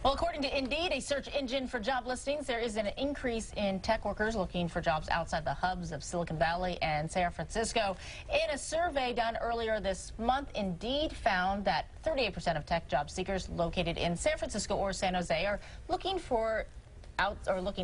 Well, according to Indeed, a search engine for job listings, there is an increase in tech workers looking for jobs outside the hubs of Silicon Valley and San Francisco. In a survey done earlier this month, Indeed found that 38% of tech job seekers located in San Francisco or San Jose are looking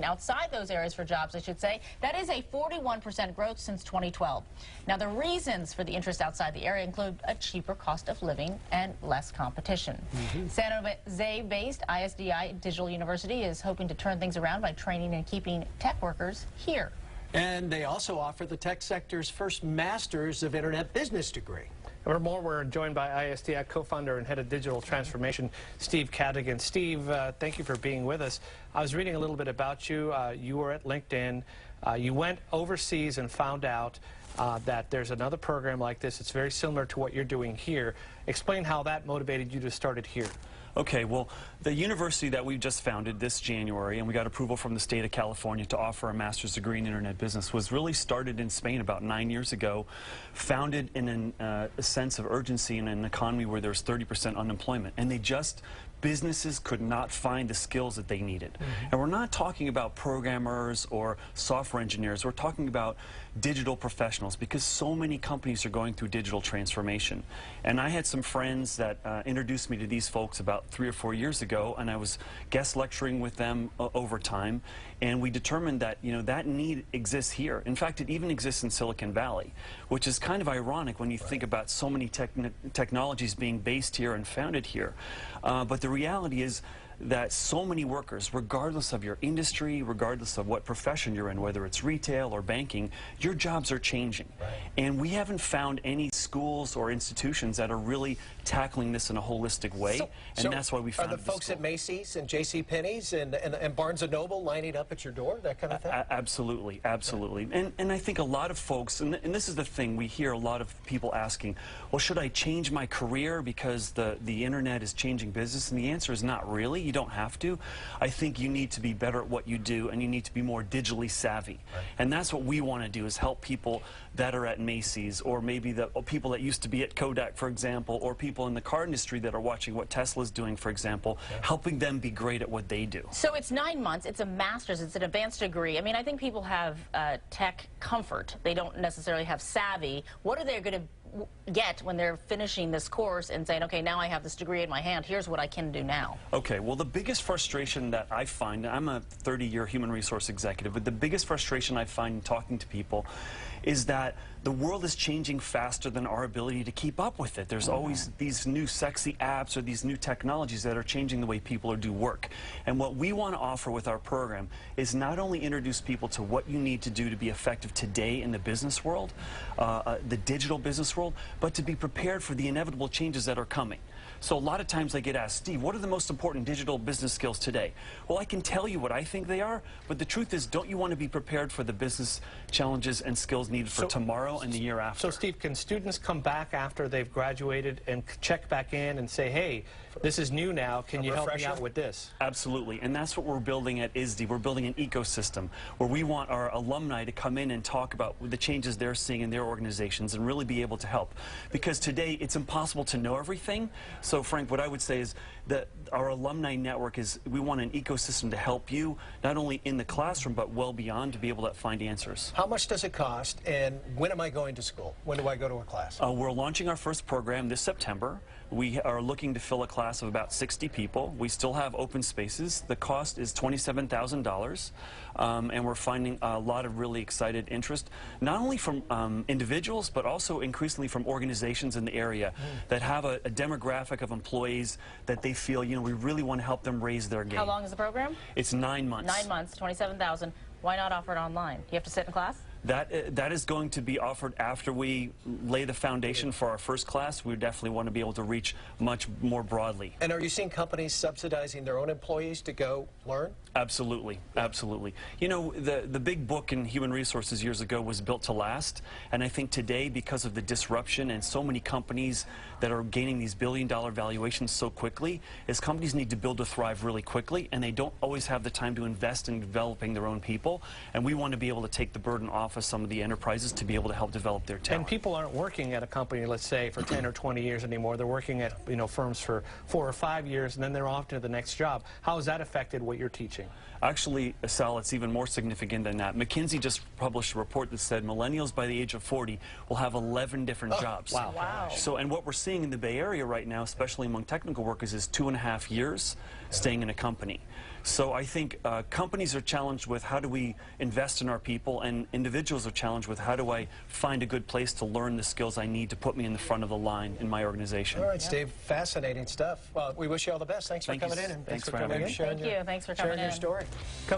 outside those areas for jobs, I should say. That is a 41% growth since 2012. Now, the reasons for the interest outside the area include a cheaper cost of living and less competition. San Jose-based ISDI Digital University is hoping to turn things around by training and keeping tech workers here. And they also offer the tech sector's first Masters of Internet Business degree. For more, we're joined by ISDI co-founder and head of digital transformation, Steve Cadigan. Steve, thank you for being with us. I was reading a little bit about you. You were at LinkedIn. You went overseas and found out that there's another program like this. It's very similar to what you're doing here. Explain how that motivated you to start it here. Okay, well, the university that we just founded this January, and we got approval from the state of California to offer a master's degree in internet business, was really started in Spain about 9 years ago, founded in a sense of urgency in an economy where there's 30% unemployment, and businesses could not find the skills that they needed. And we're not talking about programmers or software engineers, we're talking about digital professionals, because so many companies are going through digital transformation. And I had some friends that introduced me to these folks about 3 or 4 years ago, and I was guest lecturing with them over time, and we determined that, you know, that need exists here. In fact, it even exists in Silicon Valley, which is kind of ironic when you think about so many technologies being based here and founded here. But the reality is that so many workers, regardless of your industry, regardless of what profession you're in, whether it's retail or banking, your jobs are changing. And we haven't found any schools or institutions that are really tackling this in a holistic way, and that's why we founded Are the folks at Macy's and JCPenney's and Barnes & Noble lining up at your door, that kind of thing? Absolutely, absolutely. And I think a lot of folks, and this is the thing, we hear a lot of people asking, well, should I change my career because the internet is changing business? And the answer is not really. You don't have to. I think you need to be better at what you do, and you need to be more digitally savvy. And that's what we want to do, is help people that are at Macy's, or maybe the people that used to be at Kodak, for example, or people in the car industry that are watching what Tesla's doing, for example, helping them be great at what they do. So it's 9 months, it's a master's, it's an advanced degree. I mean, I think people have tech comfort. They don't necessarily have savvy. What are they going to get when they're finishing this course and saying, okay, now I have this degree in my hand, here's what I can do now? Okay, well, the biggest frustration that I find, I'm a 30-year human resource executive, but the biggest frustration I find in talking to people is that the world is changing faster than our ability to keep up with it. There's always these new sexy apps or these new technologies that are changing the way people do work. And what we want to offer with our program is not only introduce people to what you need to do to be effective today in the business world, the digital business world, but to be prepared for the inevitable changes that are coming. So a lot of times I get asked, Steve, what are the most important digital business skills today? Well, I can tell you what I think they are, but the truth is, don't you want to be prepared for the business challenges and skills needed for tomorrow and the year after? So, Steve, can students come back after they've graduated and check back in and say, hey, this is new now, can you help me out with this? Absolutely, and that's what we're building at ISDI. We're building an ecosystem where we want our alumni to come in and talk about the changes they're seeing in their organizations and really be able to help. Because today, it's impossible to know everything. So, Frank, what I would say is that our alumni network is, we want an ecosystem to help you, not only in the classroom, but well beyond, to be able to find answers. How much does it cost, and when am I going to school? When do I go to a class? We're launching our first program this September. We are looking to fill a class of about 60 people. We still have open spaces. The cost is $27,000, and we're finding a lot of really excited interest, not only from individuals, but also increasingly from organizations in the area that have a demographic of employees that they feel, you know, we really want to help them raise their game. How long is the program? It's 9 months. 9 months, $27,000. Why not offer it online? Do you have to sit in class? That is going to be offered after we lay the foundation for our first class. We definitely want to be able to reach much more broadly. And are you seeing companies subsidizing their own employees to go learn? Absolutely, absolutely. You know, the big book in human resources years ago was Built to Last, and I think today, because of the disruption and so many companies that are gaining these billion-dollar valuations so quickly, is companies need to build to thrive really quickly, and they don't always have the time to invest in developing their own people, and we want to be able to take the burden off off of some of the enterprises to be able to help develop their talent. And people aren't working at a company, let's say, for 10 or 20 years anymore. They're working at, you know, firms for 4 or 5 years, and then they're off to the next job. How has that affected what you're teaching? Actually, Sal, it's even more significant than that. McKinsey just published a report that said millennials by the age of 40 will have 11 different jobs. Wow. Wow. So, and what we're seeing in the Bay Area right now, especially among technical workers, is 2.5 years staying in a company. So I think companies are challenged with how do we invest in our people, and individuals are challenged with how do I find a good place to learn the skills I need to put me in the front of the line in my organization. All right, Steve, fascinating stuff. Well, we wish you all the best. Thanks for coming in, and Thanks for coming having in, me. sharing Thank you. Thanks for coming sharing your in. story. Coming